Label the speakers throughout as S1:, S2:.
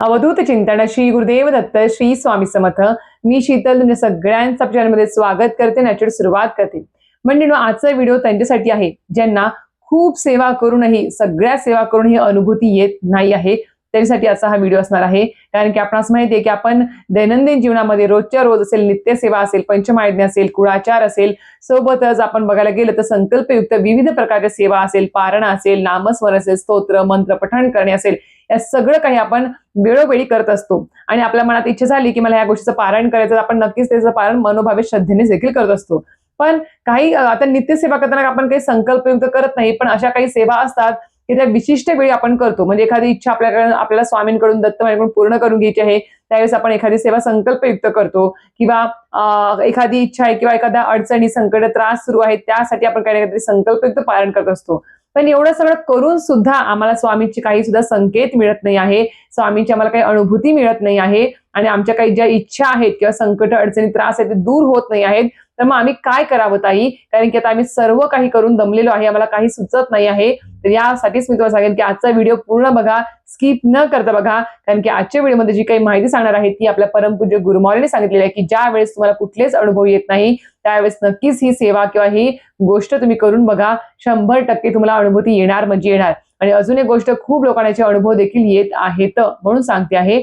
S1: अवधूत चिंतन श्री गुरुदेव दत्त श्री स्वामी समर्थ. मी शीतल तुमच्या सगळ्यांचं आपल्या चॅनलमध्ये स्वागत करते. नॅचरल सुरुवात करते. म्हणजे आजचा व्हिडिओ त्यांच्यासाठी आहे ज्यांना खूप सेवा करूनही सगळ्या सेवा करूनही अनुभूती येत नाही आहे. त्यासाठी असा हा व्हिडिओ असणार आहे. कारण की आपणास माहिती आहे की आपण दैनंदिन जीवनामध्ये रोजच्या रोज असेल, नित्य सेवा असेल, पंचमहायज्ञ असेल, कुळाचार असेल, सोबतच आपण बघायला गेलं तर संकल्पयुक्त विविध प्रकारच्या सेवा असेल, पारण असेल, नामस्मरण असेल, स्तोत्र मंत्र पठण करणे असेल, या सगळं काही आपण वेळोवेळी करत असतो. आणि आपल्या मनात इच्छा झाली की मला या गोष्टीचं पारायण करायचं, आपण नक्कीच त्याचं पारायण मनोभावे श्रद्धेने देखील करत असतो. पण काही आता नित्य सेवा करताना आपण काही संकल्पयुक्त करत नाही, पण अशा काही सेवा असतात की त्या विशिष्ट वेळी आपण करतो. म्हणजे एखादी इच्छा आपल्याला स्वामींकडून दत्तमाईकडून पूर्ण करून घ्यायची आहे, त्यावेळेस आपण एखादी सेवा संकल्पयुक्त करतो. किंवा एखादी इच्छा आहे किंवा एखाद्या अडचणी, संकट, त्रास सुरू आहे, त्यासाठी आपण काही ना काहीतरी संकल्पयुक्त पारायण करत असतो. पण एवढं सगळं करून सुद्धा आम्हाला स्वामींची काही सुद्धा संकेत मिळत नाही आहे, स्वामींची आम्हाला काही अनुभूती मिळत नाही आहे, आणि आमच्या काही ज्या इच्छा आहेत किंवा संकट, अडचणी, त्रास आहेत ते दूर होत नाही आहेत. तर मग आम्ही काय करावं ताई? कारण की आता आम्ही सर्व काही करून दमलेलो आहे, आम्हाला काही सुचत नाही आहे. तर यासाठीच मी तुम्हाला सांगेन की आजचा व्हिडिओ पूर्ण बघा, स्किप न करता बघा. कारण की आजच्या व्हिडिओमध्ये जी काही माहिती सांगणार आहे ती आपल्या परमपूज्य गुरुमाऊलीने सांगितलेली आहे की ज्या वेळेस तुम्हाला कुठलेच अनुभव येत नाही त्यावेळेस नक्कीच ही सेवा किंवा ही गोष्ट तुम्ही करून बघा. 100% तुम्हाला अनुभूती येणार म्हणजे येणार. आणि अजून एक गोष्ट, खूप लोकांचे अनुभव देखील येत आहेत म्हणून सांगते आहे.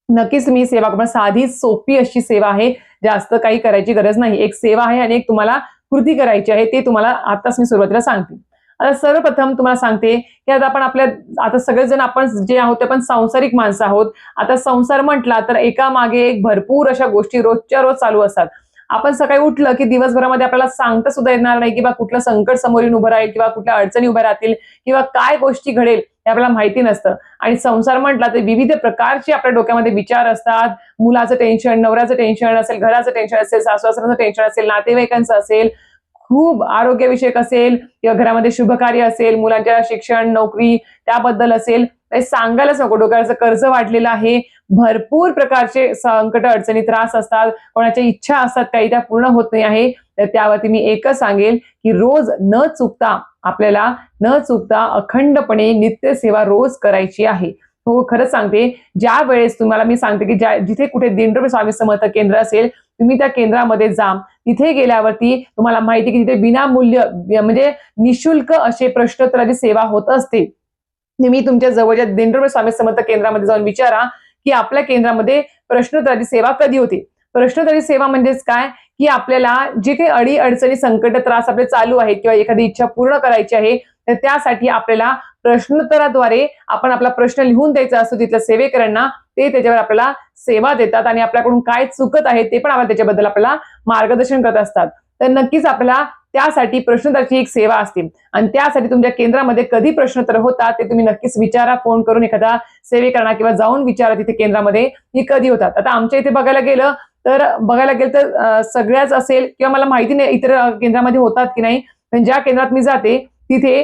S1: नक्कीच तुम्ही सेवा करा. साधी सोपी अशी सेवा आहे, जास्त काही करायची गरज नाही. एक सेवा आहे आणि एक तुम्हाला कृती करायची आहे, ते तुम्हाला आताच मी सुरुवातीला सांगते. आता सर्वप्रथम तुम्हाला सांगते की आता सगळेजण आपण जे आहोत ते आपण सांसारिक माणसं आहोत. आता संसार म्हटला तर एका मागे एक भरपूर अशा गोष्टी रोजच्या रोज चालू असतात. आपण सकाळी उठलं की दिवसभरामध्ये आपल्याला सांगता सुद्धा येणार नाही किंवा कुठलं संकट समोर येऊन उभं राहील किंवा कुठल्या अडचणी उभ्या राहतील किंवा काय गोष्टी घडेल हे आपल्याला माहिती नसतं. आणि संसार म्हटला तर विविध प्रकारचे आपल्या डोक्यामध्ये विचार असतात. मुलाचं टेन्शन, नवऱ्याचं टेन्शन असेल, घराचं टेन्शन असेल, सासू-सासऱ्यांचं टेन्शन असेल, नातेवाईकांचं असेल, खूप आरोग्यविषयक असेल किंवा घरामध्ये शुभकार्य असेल, मुलांच्या शिक्षण, नोकरी त्याबद्दल असेल, काही सांगायलाच नको. डोक्यावरचं कर्ज वाढलेलं आहे, भरपूर प्रकारचे संकट, अडचणी, त्रास असतात, कोणाच्या इच्छा असतात, काही त्या पूर्ण होत नाही आहे. तर त्यावरती मी एकच सांगेल की रोज न चुकता अखंडपणे नित्य सेवा रोज करायची आहे. हो, खरंच सांगते. ज्या वेळेस तुम्हाला मी सांगते की जिथे कुठे दिंडोरी स्वामी समर्थ केंद्र असेल, तुम्ही त्या केंद्रामध्ये जा. तिथे गेल्यावरती तुम्हाला माहिती की तिथे विनामूल्य म्हणजे निशुल्क असे प्रश्नोत्तराची सेवा होत असते. तुम्ही तुमच्या जवळच्या दिंडोरी स्वामी समर्थ केंद्रामध्ये जाऊन विचारा की आपल्या केंद्रामध्ये प्रश्नोत्तराची सेवा कधी होते. प्रश्नोत्तराची सेवा म्हणजेच काय, की आपल्याला जे काही अडी-अडचणी, संकट, त्रास आपले चालू आहेत किंवा एखादी इच्छा पूर्ण करायची आहे, तर त्यासाठी आपल्याला प्रश्नोत्तराद्वारे आपण आपला प्रश्न लिहून द्यायचा असतो तिथल्या सेवेकरांना. ते त्याच्यावर आपल्याला सेवा देतात आणि आपल्याकडून काय चुकत आहे ते पण त्याच्याबद्दल आपल्याला मार्गदर्शन करत असतात. तर नक्कीच आपल्याला त्यासाठी प्रश्नोत्तराची एक सेवा असते आणि त्यासाठी तुमच्या केंद्रामध्ये कधी प्रश्नोत्तर होतात ते तुम्ही नक्कीच विचारा. फोन करून एखादा सेवेकरणा किंवा जाऊन विचारा तिथे केंद्रामध्ये की कधी होतात. आता आमच्या इथे बघायला गेलं तर सगळ्याच असेल किंवा मला माहिती नाही इतर केंद्रामध्ये होतात की नाही. पण ज्या केंद्रात मी जाते तिथे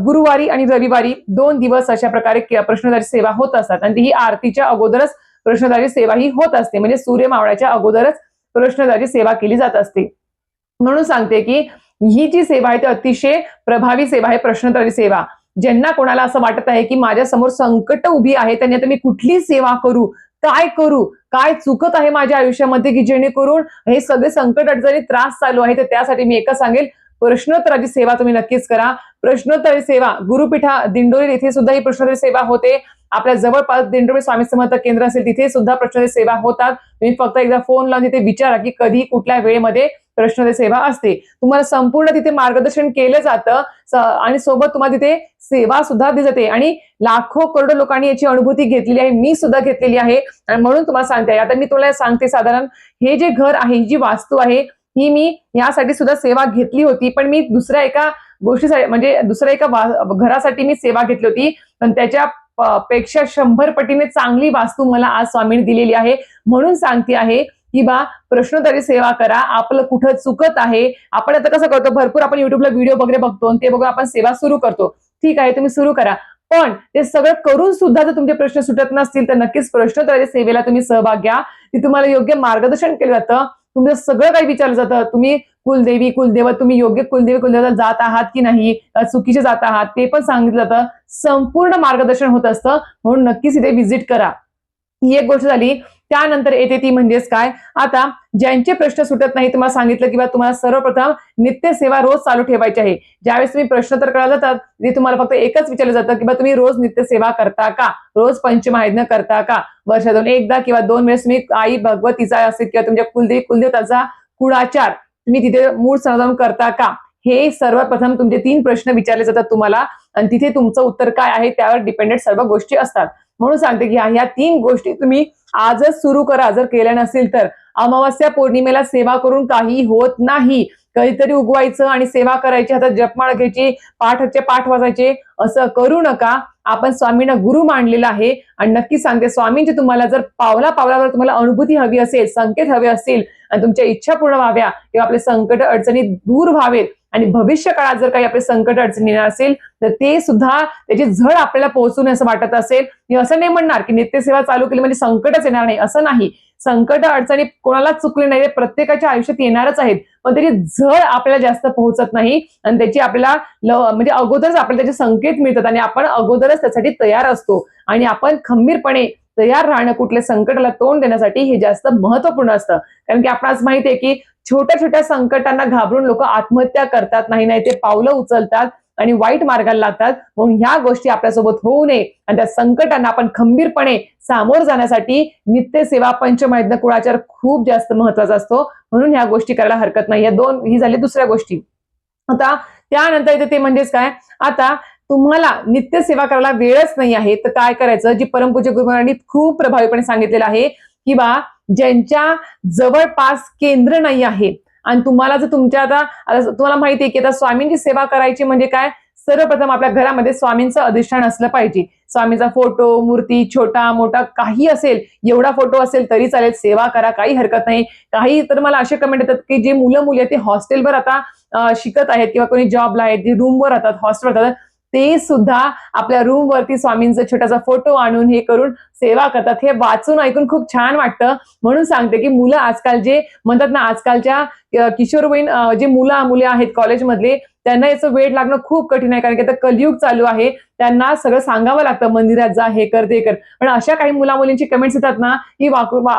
S1: गुरुवारी आणि रविवारी 2 दिवस अशा प्रकारे प्रश्नोत्तराची सेवा होत असतात आणि ही आरतीच्या अगोदरच प्रश्नोत्तराची सेवा ही होत असते. म्हणजे सूर्य मावळाच्या अगोदरच प्रश्नोत्तराची सेवा केली जात असते. म्हणून सांगते की ही जी सेवा आहे ती अतिशय प्रभावी सेवा आहे, प्रश्नोत्तराची सेवा. ज्यांना कोणाला असं वाटत आहे की माझ्या समोर संकट उभी आहे, त्यांनी आता मी कुठली सेवा करू, काय करू, काय चुकत आहे माझ्या आयुष्यामध्ये की जेणेकरून हे सगळे संकट, अडचणी, त्रास चालू आहे, तर त्यासाठी मी एकच सांगेल, प्रश्नोत्तराची सेवा तुम्ही नक्कीच करा. प्रश्नोत्तराची सेवा गुरुपीठा दिंडोरी येथे सुद्धा ही प्रश्नोत्तराची सेवा होते. आपल्या जवळपास दिंडोरी स्वामी समर्थ केंद्र असेल तिथे सुद्धा प्रश्नोत्तराची सेवा होतात. तुम्ही फक्त एकदा फोन लावून तिथे विचारा की कधी कुठल्या वेळेमध्ये प्रश्नोत्तराची सेवा असते. तुम्हाला संपूर्ण तिथे मार्गदर्शन केलं जातं आणि सोबत तुम्हाला तिथे सेवा सुद्धा दिली जाते. आणि लाखो करोडो लोकांनी याची अनुभूती घेतलेली आहे, मी सुद्धा घेतलेली आहे. आणि म्हणून तुम्हाला सांगते, आता मी तुला सांगते, साधारण हे जे घर आहे, ही जी वास्तू आहे, ही मी यासाठी सुद्धा सेवा घेतली होती. पण मी दुसऱ्या एका गोष्टीसाठी म्हणजे दुसऱ्या एका घरासाठी मी सेवा घेतली होती. पण त्याच्या पेक्षा 100 पटीने चांगली वास्तू मला आज स्वामींनी दिलेली आहे. म्हणून सांगते आहे की प्रश्नोत्तराची सेवा करा. आपलं कुठं चुकत आहे, आपण आता कसं करतो, भरपूर आपण युट्यूबला व्हिडिओ वगैरे बघतो आणि ते बघून आपण सेवा सुरू करतो. ठीक आहे, तुम्ही सुरू करा. पण ते सगळं करून सुद्धा जर तुमचे प्रश्न सुटत नसतील तर नक्कीच प्रश्नोत्तराच्या सेवेला तुम्ही सहभाग घ्या. ती तुम्हाला योग्य मार्गदर्शन केलं जातं, तुमचं सगळं काही विचारलं जातं. तुम्ही कुलदेवी कुलदेवत तुम्ही योग्य कुलदेवी कुलदेवता जात आहात की नाही, चुकीचे जात आहात ते पण सांगितलं जातं. संपूर्ण मार्गदर्शन होत असतं, म्हणून नक्कीच इथे व्हिजिट करा. ही एक गोष्ट झाली. त्यानंतर येते ती म्हणजेच काय, आता ज्यांचे प्रश्न सुटत नाही तुम्हाला सांगितलं की तुम्हाला सर्वप्रथम नित्यसेवा रोज चालू ठेवायची आहे. ज्यावेळेस तुम्ही प्रश्नोत्तर करायला जातात ते तुम्हाला फक्त एकच विचारलं जातं की तुम्ही रोज नित्यसेवा करता का, रोज पंचमहायज्ञ करता का, वर्षातून एकदा किंवा 2 वेळेस तुम्ही आई भगवतीचा असेल किंवा तुमच्या कुलदेवी कुलदेवताचा कुळाचार तुम्ही तिथे मूळ सण जाऊन करता का, हे सर्वप्रथम तुमचे 3 प्रश्न विचारले जातात तुम्हाला आणि तिथे तुमचं उत्तर काय आहे त्यावर डिपेंडेंट सर्व गोष्टी असतात. म्हणून सांगते की ह्या 3 गोष्टी तुम्ही आजच सुरू करा. जर केल्या नसेल तर अमावस्या पौर्णिमेला सेवा करून काही होत नाही. कधीतरी उगवायचं आणि सेवा करायची, हातात जपमाळ घ्यायची, पाठ वाचायचे, असं करू नका. आपण स्वामींना गुरु मानलेला आहे आणि नक्की सांगते स्वामींची तुम्हाला जर पावलावर तुम्हाला अनुभूती हवी असेल, संकेत हवे असतील आणि तुमच्या इच्छा पूर्ण व्हाव्या किंवा आपले संकट अडचणी दूर व्हावेत आणि भविष्य काळात जर काही आपले संकट अडचणी येणार असेल तर ते सुद्धा त्याची झळ आपल्याला पोहोचून असं वाटत असेल. मी असं नाही म्हणणार की नित्यसेवा चालू केली म्हणजे संकटच येणार नाही, असं नाही. संकट अडचणी कोणालाच चुकले नाही, प्रत्येकाच्या आयुष्यात येणारच आहेत, पण त्याची झळ आपल्याला जास्त पोहोचत नाही आणि त्याची आपल्याला म्हणजे अगोदरच आपल्याला त्याचे संकेत मिळतात आणि आपण अगोदरच त्यासाठी तयार असतो आणि आपण खंबीरपणे तयार राहणं कुठल्या संकटाला तोंड देण्यासाठी हे जास्त महत्वपूर्ण असतं. कारण की आपणास माहिती आहे की छोट्या छोट्या संकटांना घाबरून लोक आत्महत्या करतात, नाही ते पावलं उचलतात आणि वाईट मार्गाला लागतात. म्हणून ह्या गोष्टी आपल्यासोबत होऊ नये आणि त्या संकटांना आपण खंबीरपणे सामोर जाण्यासाठी नित्यसेवा पंचमहायज्ञ कुळाचार खूप जास्त महत्वाचा असतो. म्हणून ह्या गोष्टी करायला हरकत नाही. ही झाली दुसऱ्या गोष्टी. आता त्यानंतर येते ते म्हणजेच काय, आता तुम्हाला नित्यसेवा करायला वेळच नाही आहे तर काय करायचं, जी परमपूज्य गुरुमांनी खूप प्रभावीपणे सांगितलेलं आहे की ज्यांच्या जवळपास केंद्र नाही आहे आणि तुम्हाला जर तुमच्या आता तुम्हाला माहिती आहे की आता स्वामींची सेवा करायची म्हणजे काय, सर्वप्रथम आपल्या घरामध्ये स्वामींचं अधिष्ठान असलं पाहिजे. स्वामींचा फोटो, मूर्ती, छोटा मोठा काही असेल, एवढा फोटो असेल तरी चालेल, सेवा करा, काही हरकत नाही. काही तर मला असे कमेंट येतात की जे मुलं मुली आहेत ते हॉस्टेलवर आता शिकत आहेत किंवा कोणी जॉबला आहेत, जे रूमवर राहतात, हॉस्टेलवर राहतात, ते सुद्धा आपल्या रूमवरती स्वामींचा छोटासा फोटो आणून हे करून सेवा करतात. हे वाचून ऐकून खूप छान वाटतं. म्हणून सांगते की मुलं आजकाल जे म्हणतात ना, आजकालच्या किशोरवयीन जे मुले आहेत कॉलेजमधले, त्यांना याचं वेळ लागणं खूप कठीण आहे. कारण की आता कलियुग चालू आहे, त्यांना सगळं सांगावं लागतं, मंदिरात जा, हे कर ते कर. पण अशा काही मुलींची कमेंट्स येतात ना की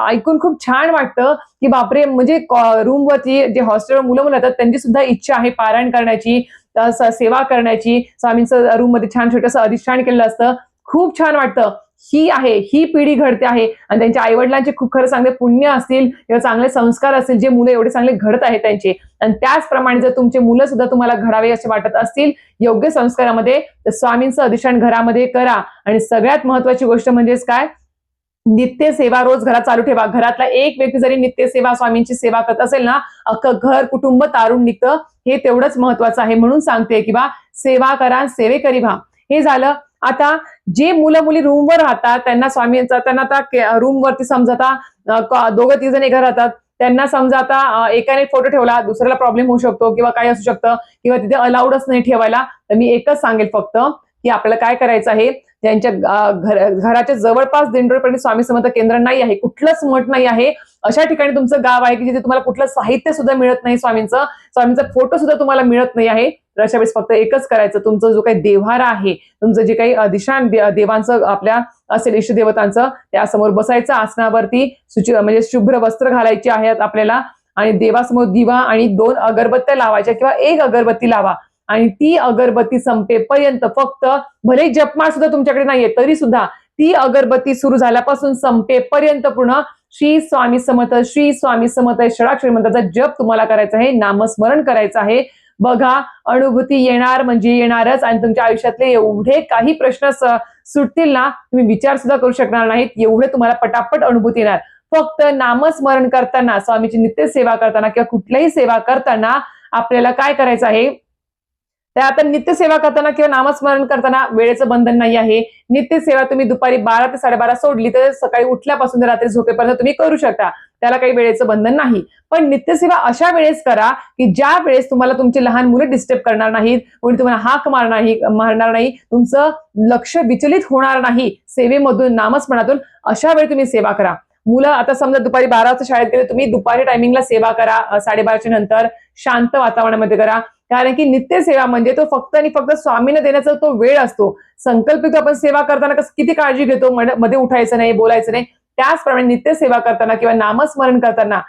S1: ऐकून खूप छान वाटतं की बापरे, म्हणजे रूमवरती जे हॉस्टेलवर मुलं येतात त्यांची सुद्धा इच्छा आहे पारायण करण्याची, सेवा करण्याची. स्वामींचं रूम मध्ये छान छोटंसं अधिष्ठान केलेलं असतं, खूप छान वाटतं. ही पिढी घडते आहे आणि त्यांच्या आईवडिलांचे खूप खरं सांगते पुण्य असतील किंवा चांगले संस्कार असतील, जे मुलं एवढे चांगले घडत आहेत त्यांचे. आणि त्याचप्रमाणे जर तुमचे मुलं सुद्धा तुम्हाला घडावे असे वाटत असतील योग्य संस्कारामध्ये, तर स्वामींचं अधिष्ठान घरामध्ये करा. आणि सगळ्यात महत्वाची गोष्ट म्हणजेच काय, नित्यसेवा रोज घरात चालू ठेवा. घरातला एक व्यक्ती जरी नित्यसेवा स्वामींची सेवा करत असेल ना, अख्खं घर कुटुंब तारून निघतं. हे तेवढंच महत्वाचं आहे. म्हणून सांगते की सेवा करा, सेवेकरी व्हा. हे झालं. आता जे मुलं मुली रूमवर राहतात त्यांना स्वामींचा, त्यांना आता रूमवरती समजा आता 2-3 जण एका राहतात, त्यांना समजा आता एकाने फोटो ठेवला, दुसऱ्याला प्रॉब्लेम होऊ शकतो किंवा काही असू शकतं किंवा तिथे अलाउडच नाही ठेवायला. तर मी एकच सांगेल फक्त की आपल्याला काय करायचं आहे, ज्यांच्या घराच्या जवळपास दिंडोरीपर्यंत स्वामी समर्थ केंद्र नाही आहे, कुठलंच मठ नाही आहे, अशा ठिकाणी तुमचं गाव आहे की जिथे तुम्हाला कुठलं साहित्य सुद्धा मिळत नाही, स्वामींचा फोटो सुद्धा तुम्हाला मिळत नाही आहे, तर अशा वेळेस फक्त एकच करायचं, तुमचं जो काही देव्हारा आहे, तुमचं जे काही अधिष्ठान देवांचं आपल्या असेल इष्टदेवतांचं, त्यासमोर बसायचं आसनावरती, म्हणजे शुभ्र वस्त्र घालायचे आहेत आपल्याला आणि देवासमोर दिवा आणि 2 अगरबत्त्या लावायच्या किंवा 1 अगरबत्ती लावा आणि ती अगरबत्ती संपेपर्यंत फक्त, भले जपमाळ सुद्धा तुमच्याकडे नाहीये तरी सुद्धा ती अगरबत्ती सुरू झाल्यापासून संपेपर्यंत पूर्ण श्री स्वामी समर्थ, श्री स्वामी समर्थ षडाक्षरी मंत्राचा जप तुम्हाला करायचा आहे, नामस्मरण करायचं आहे. बघा, अनुभूती येणार म्हणजे येणारच आणि तुमच्या आयुष्यातले एवढे काही प्रश्न सुटतील ना, तुम्ही विचार सुद्धा करू शकणार नाहीत, एवढे तुम्हाला पटापट अनुभूती येणार. फक्त नामस्मरण करताना, स्वामीची नित्य सेवा करताना किंवा कुठल्याही सेवा करताना आपल्याला काय करायचं आहे, तर आता नित्यसेवा करताना किंवा नामस्मरण करताना वेळेचं बंधन नाही आहे. नित्यसेवा तुम्ही दुपारी 12 ते 12:30 सोडली तर सकाळी उठल्यापासून रात्री झोपेपर्यंत तुम्ही करू शकता, त्याला काही वेळेचं बंधन नाही. पण नित्यसेवा अशा वेळेस करा की ज्या वेळेस तुम्हाला तुमची लहान मुलं डिस्टर्ब करणार नाहीत, कोणी तुम्हाला हाक मारणार नाही, तुमचं लक्ष विचलित होणार नाही सेवेमधून, नामस्मरणातून, अशा वेळी तुम्ही सेवा करा. मुलं आता समजा दुपारी 12 वाजता शाळेत गेले, तुम्ही दुपारी टायमिंगला सेवा करा, 12:30च्या नंतर शांत वातावरणामध्ये करा. कारण की नित्यसेवा म्हणजे तो फक्त आणि फक्त स्वामींना देण्याचा तो वेळ असतो. संकल्पित आपण सेवा करताना किती काळजी घेतो, मध्ये उठायचं नाही, बोलायचं नाही. त्याचप्रमाणे नित्यसेवा करताना किंवा नामस्मरण करताना,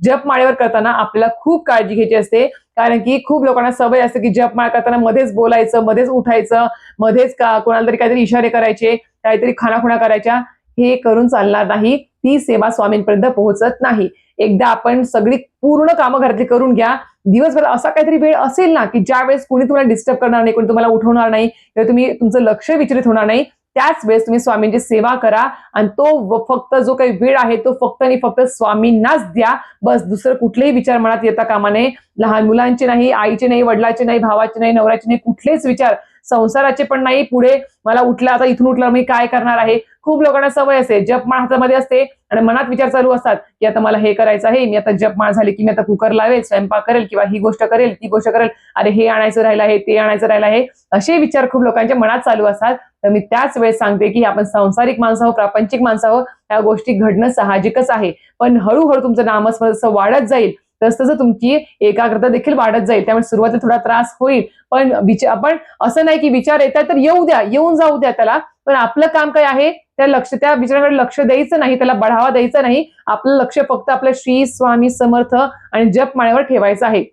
S1: जपमाळेवर करताना आपल्याला खूप काळजी घ्यायची असते. कारण की खूप लोकांना सवय असते की जपमाळ करताना मध्येच बोलायचं, मध्येच उठायचं, मध्येच कोणाला तरी काहीतरी इशारे करायचे, काहीतरी खाणाखुणा करायच्या. हे करून चालणार नाही. ती सेवा स्वामींपर्यंत पोहोचत नाही. एकदा आपण सगळी पूर्ण कामं घरातली करून घ्या. दिवसभर असा काहीतरी वेळ असेल ना, की ज्यावेळेस कोणी तुम्हाला डिस्टर्ब करणार नाही, कोणी तुम्हाला उठवणार नाही किंवा तुमचं लक्ष विचलित होणार नाही. त्याच वेळेस तुम्ही स्वामींची सेवा करा आणि तो फक्त जो काही वेळ आहे तो फक्त आणि फक्त स्वामींनाच द्या. बस दुसरं कुठलेही विचार मनात येता कामा नये. लहान मुलांचे नाही, आईचे नाही, वडिलांचे नाही, भावाचे नाही, नवऱ्याचे नाही, कुठलेच विचार, संसाराचे पण नाही. पुढे मला उठलं, आता इथून उठलं मी काय करणार आहे. खूप लोकांना सवय असते, जपमाळ हातामध्ये असते आणि मनात विचार चालू असतात की आता मला हे करायचं आहे, मी आता जपमाळ झाली की मी आता कुकर लावेल, स्वयंपाक करेल किंवा ही गोष्ट करेल, ती गोष्ट करेल, अरे हे आणायचं राहिलं आहे, ते आणायचं राहिलं आहे. असे विचार खूप लोकांच्या मनात चालू असतात. तर मी त्याच वेळेस सांगते की आपण सांसारिक माणसं आहोत, प्रापंचिक माणसं आहोत, त्या गोष्टी घडणं साहजिकच आहे. पण हळूहळू तुमचं नामस्मरण जसं वाढत जाईल तसं तुमची एकाग्रता देखील वाढत जाईल. त्यामुळे सुरुवातीला थोडा त्रास होईल, पण आपण असं नाही की विचार येतात तर येऊ द्या, येऊन जाऊ द्या त्याला. पण आपलं काम काय आहे, त्या विचाराकडे लक्ष द्यायचं नाही, त्याला बढावा द्यायचा नाही. आपलं लक्ष फक्त आपलं श्री स्वामी समर्थ आणि जपमाळेवर ठेवायचं आहे.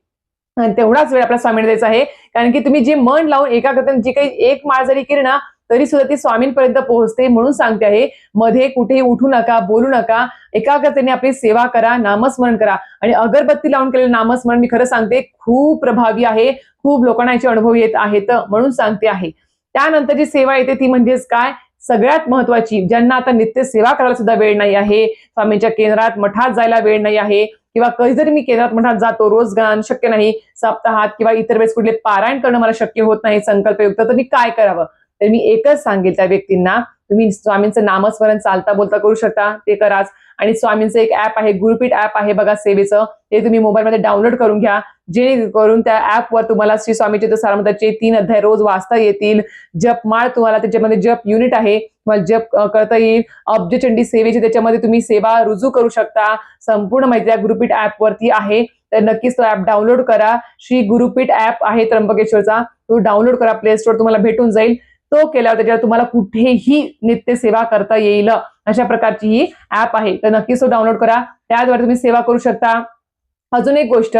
S1: आणि तेवढाच वेळ आपल्या स्वामींना द्यायचा आहे. कारण की तुम्ही जे मन लावून एकाग्रतेने जी काही एक माळ जरी केली ना, तरी सुद्धा ती स्वामींपर्यंत पोहोचते. म्हणून सांगते आहे, मध्ये कुठेही उठू नका, बोलू नका, एकाग्रतेने आपली सेवा करा, नामस्मरण करा. आणि अगरबत्ती लावून केलेलं नामस्मरण मी खरं सांगते खूप प्रभावी आहे. खूप लोकांना याचे अनुभव येत आहेत, म्हणून सांगते आहे. त्यानंतर जी सेवा येते ती म्हणजेच काय, सगळ्यात महत्वाची, ज्यांना आता नित्य सेवा करायला सुद्धा वेळ नाही आहे, स्वामींच्या केंद्रात मठात जायला वेळ नाही आहे, किंवा कधीतरी मी केंद्रात मठात जातो, रोज शक्य नाही, सप्ताहात किंवा इतर वेळेस कुठले पारायण करणं मला शक्य होत नाही संकल्पयुक्त, तर मी काय करावं. तर मी एकच सांगेल त्या व्यक्तींना, तुम्ही स्वामींचं नामस्मरण चालता बोलता करू शकता, ते कराच. आणि स्वामींचं एक ऍप आहे, गुरुपीठ ऍप आहे बघा सेवेचं, ते तुम्ही मोबाईलमध्ये डाउनलोड करून घ्या. जेणेकरून त्या ऍपवर तुम्हाला श्री स्वामीचे सारामृताचे 3 अध्याय रोज वाचता येतील. जपमाळ तुम्हाला त्याच्यामध्ये जप युनिट आहे, तुम्हाला जप करता येईल. अब्जचंडी सेवेची त्याच्यामध्ये तुम्ही सेवा रुजू करू शकता. संपूर्ण माहिती या गुरुपीठ ऍप वरती आहे. तर नक्कीच तो ऍप डाउनलोड करा. श्री गुरुपीठ ऍप आहे त्र्यंबकेश्वरचा, तो डाउनलोड करा, प्ले स्टोर तुम्हाला भेटून जाईल. तो केल्यावर त्याच्यावर तुम्हाला कुठेही नित्य सेवा करता येईल. अशा प्रकारची ही ऍप आहे, तर नक्कीच तो डाउनलोड करा. त्याद्वारे तुम्ही सेवा करू शकता. अजून एक गोष्ट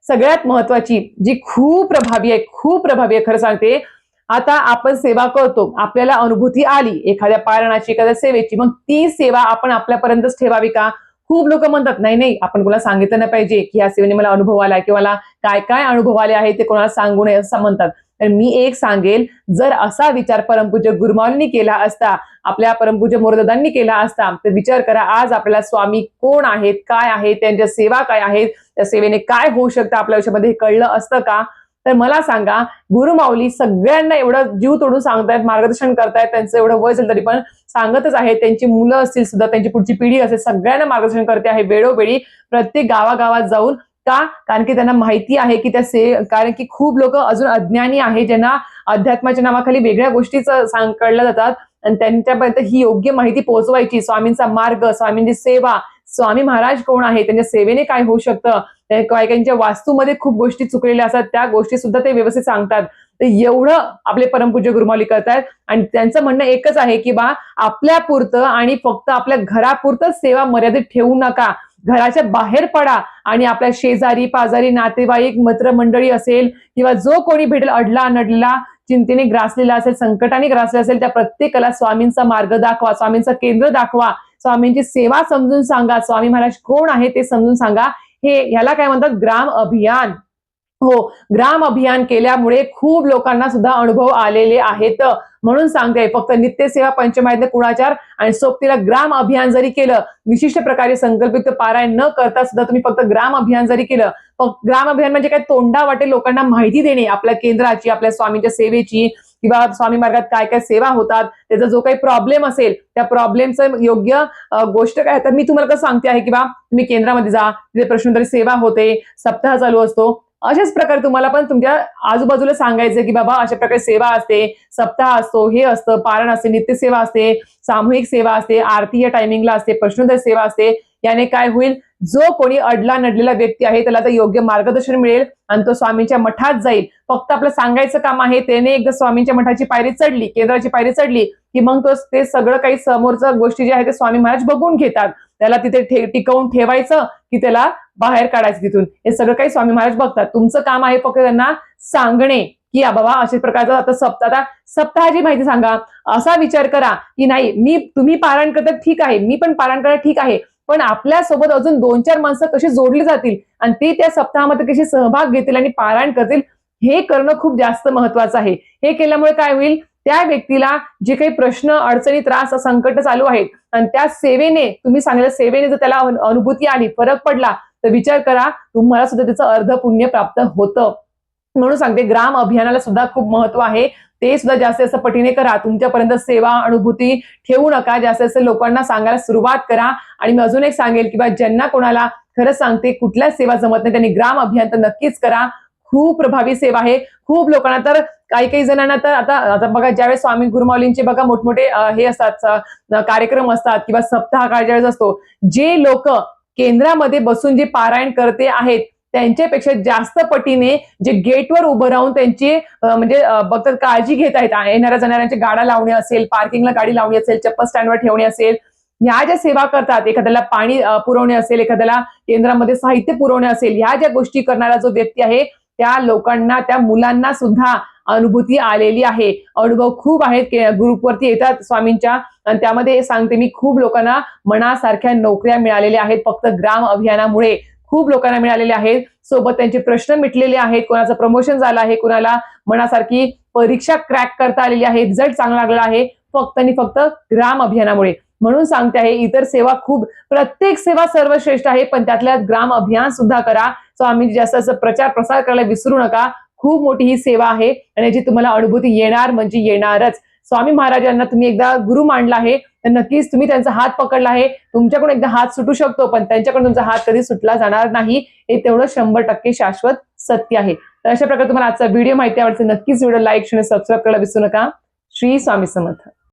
S1: सगळ्यात महत्वाची, जी खूप प्रभावी आहे, खूप प्रभावी आहे खरं सांगते. आता आपण सेवा करतो, आपल्याला अनुभूती आली एखाद्या पारायणाची, एखाद्या सेवेची, मग ती सेवा आपण आपल्यापर्यंतच ठेवावी का? खूप लोक म्हणतात नाही नाही, आपण कोणाला सांगितलं नाही पाहिजे की ह्या सेवेने मला अनुभव आला किंवा मला काय काय अनुभव आले आहे ते कोणाला सांगू नये असं म्हणतात. तर मी एक सांगेल, जर असा विचार परमपूज्य गुरुमाऊलींनी केला असता, आपल्या परमपूज्य मोरदादांनी केला असता, तर विचार करा आज आपल्याला स्वामी कोण आहेत, काय आहेत, त्यांच्या सेवा काय आहेत, त्या सेवेने काय होऊ शकतं आपल्या आयुष्यामध्ये, हे कळलं असतं का? तर मला सांगा, गुरुमाऊली सगळ्यांना एवढं जीव तोडून सांगतायत, मार्गदर्शन करतायत, त्यांचं एवढं वय असेल तरी पण सांगतच आहे. त्यांची मुलं असतील सुद्धा, त्यांची पुढची पिढी असेल, सगळ्यांना मार्गदर्शन करते आहे वेळोवेळी, प्रत्येक गावागावात जाऊन. का? कारण की त्यांना माहिती आहे की कारण की खूप लोक अजून अज्ञानी आहे, ज्यांना अध्यात्माच्या नावाखाली वेगळ्या गोष्टीचं कळलं जातात आणि त्यांच्यापर्यंत ही योग्य माहिती पोहोचवायची. स्वामींचा मार्ग, स्वामींची सेवा, स्वामी महाराज कोण आहे, त्यांच्या सेवेने काय होऊ शकतं, काहींच्या वास्तूमध्ये खूप गोष्टी चुकलेल्या असतात, त्या गोष्टी सुद्धा ते व्यवस्थित सांगतात. तर एवढं आपले परमपूज्य गुरुमाऊली करतायत. आणि त्यांचं म्हणणं एकच आहे की बा, आपल्या पुरतं आणि फक्त आपल्या घरापुरतं सेवा मर्यादित ठेवू नका, घराच्या बाहेर पडा आणि आपल्या शेजारी पाजारी नातेवाईक मित्रमंडळी असेल किंवा जो कोणी भेटेल, अडला नडलेला, चिंतेने ग्रासलेला असेल, संकटाने ग्रासलेला असेल, त्या प्रत्येकाला स्वामींचा मार्ग दाखवा, स्वामींचं केंद्र दाखवा, स्वामींची सेवा समजून सांगा, स्वामी महाराज कोण आहे ते समजून सांगा. ह्याला काय म्हणतात, ग्राम अभियान. हो, ग्राम अभियान केल्यामुळे खूप लोकांना सुद्धा अनुभव आलेले आहेत. म्हणून सांगते, फक्त नित्यसेवा, पंचमायज्ञ, कुळाचार आणि सोबतीला ग्राम अभियान जरी केलं, विशिष्ट प्रकारे संकल्पित पारायण न करता सुद्धा तुम्ही फक्त ग्राम अभियान जरी केलं, ग्राम अभियान म्हणजे काय, तोंडा वाटे लोकांना माहिती देणे आपल्या केंद्राची, आपल्या स्वामींच्या सेवेची, किंवा स्वामी मार्गात काय काय सेवा होतात, त्याचा जो काही प्रॉब्लेम असेल त्या प्रॉब्लेमचं योग्य गोष्ट काय, तर मी तुम्हाला कसं सांगते आहे की बा, तुम्ही केंद्रामध्ये जा, तिथे प्रश्नोत्तरी सेवा होते, सप्ताह चालू असतो, अशाच प्रकारे तुम्हाला पण तुमच्या आजूबाजूला सांगायचं की बाबा अशा प्रकारे सेवा असते, सप्ताह असतो, हे असतं, पारण असते, नित्यसेवा असते, सामूहिक सेवा असते, आरती या टायमिंगला असते, प्रश्नोत्तर सेवा असते. याने काय होईल, जो कोणी अडला नडलेला व्यक्ती आहे त्याला तर योग्य मार्गदर्शन मिळेल आणि तो स्वामींच्या मठात जाईल. फक्त आपलं सांगायचं काम आहे. त्याने एकदा स्वामींच्या मठाची पायरी चढली, केंद्राची पायरी चढली की मग तो ते सगळं काही समोरच्या गोष्टी जे आहे ते स्वामी महाराज बघून घेतात. त्याला तिथे टिकवून ठेवायचं की त्याला बाहेर काढायचं तिथून, हे सगळं काही स्वामी महाराज बघतात. तुमचं काम आहे फक्त त्यांना सांगणे की बाबा अशा प्रकारचा आता सप्ताहाची माहिती सांगा. असा विचार करा की नाही, तुम्ही पारायण करतात ठीक आहे, मी पण पारायण करतात ठीक आहे, पण आपल्यासोबत अजून 2-4 माणसं कशी जोडली जातील आणि ते त्या सप्ताहामध्ये कशी सहभाग घेतील आणि पारायण करतील, हे करणं खूप जास्त महत्वाचं आहे. हे केल्यामुळे काय होईल, त्या व्यक्तीला जे काही प्रश्न, अडचणी, त्रास, संकट चालू आहेत आणि त्या सेवेने, तुम्ही सांगितलं सेवेने जर त्याला अनुभूती आली, फरक पडला, तर विचार करा तुम्हाला सुद्धा त्याचं अर्ध पुण्य प्राप्त होतं. म्हणून सांगते, ग्राम अभियानाला सुद्धा खूप महत्व आहे. ते सुद्धा जास्त पटीने करा. तुमच्यापर्यंत सेवा अनुभूती ठेवू नका, जास्त लोकांना सांगायला सुरुवात करा. आणि मी अजून एक सांगेल की ज्यांना कोणाला खरंच सांगते कुठल्याच सेवा जमत नाही त्यांनी ग्राम अभियान तर नक्कीच करा. खूप प्रभावी सेवा आहे. खूप लोकांना तर काही जणांना तर आता बघा, ज्यावेळेस स्वामी गुरुमाऊलींचे बघा मोठमोठे हे असतात, कार्यक्रम असतात किंवा सप्ताह काळ ज्यावेळेस असतो, जे लोक केंद्रामध्ये बसून जे पारायण करते आहेत त्यांच्यापेक्षा जास्त पटीने जे गेटवर उभं राहून त्यांची म्हणजे बघतात, काळजी घेत आहेत, येणाऱ्या जाणाऱ्यांची गाड्या लावणे असेल, पार्किंगला गाडी लावणी असेल, चप्पल स्टँडवर ठेवणे असेल, ह्या ज्या सेवा करतात, एखाद्याला पाणी पुरवणे असेल, एखाद्याला केंद्रामध्ये साहित्य पुरवणे असेल, ह्या ज्या गोष्टी करणारा जो व्यक्ती आहे त्या लोकांना, त्या मुलांना सुद्धा अनुभूती आलेली आहे. अनुभव खूप आहेत, ग्रुपवरती येतात स्वामींच्या आणि त्यामध्ये सांगते मी, खूप लोकांना मनासारख्या नोकऱ्या मिळालेल्या आहेत फक्त ग्राम अभियानामुळे. खूप लोकांना मिळालेले आहेत, सोबत त्यांचे प्रश्न मिटलेले आहेत, कोणाचं प्रमोशन झालं आहे, कोणाला मनासारखी परीक्षा क्रॅक करता आलेली आहे, रिझल्ट चांगला लागला आहे, फक्त आणि फक्त ग्राम अभियानामुळे. म्हणून सांगते आहे, इतर सेवा खूप, प्रत्येक सेवा सर्वश्रेष्ठ आहे, पण त्यातल्या ग्राम अभियान सुद्धा करा. आम्ही जास्त प्रचार प्रसार करायला विसरू नका. खूप मोठी ही सेवा आहे आणि याची तुम्हाला अनुभूती येणार म्हणजे येणारच. स्वामी महाराजांना तुम्ही एकदा गुरु मानला आहे तर नक्कीच तुम्ही त्यांचा हात पकडला आहे. तुमच्याकडून एकदा हात सुटू शकतो, पण त्यांच्याकडून तुमचा हात कधी सुटला जाणार नाही, हे तेवढं 100% शाश्वत सत्य आहे. तर अशा प्रकारे तुम्हाला आजचा व्हिडिओ माहिती आवडते, नक्कीच व्हिडिओ लाईक, शेअर, सबस्क्राईब करायला विसरू नका. श्री स्वामी समर्थ.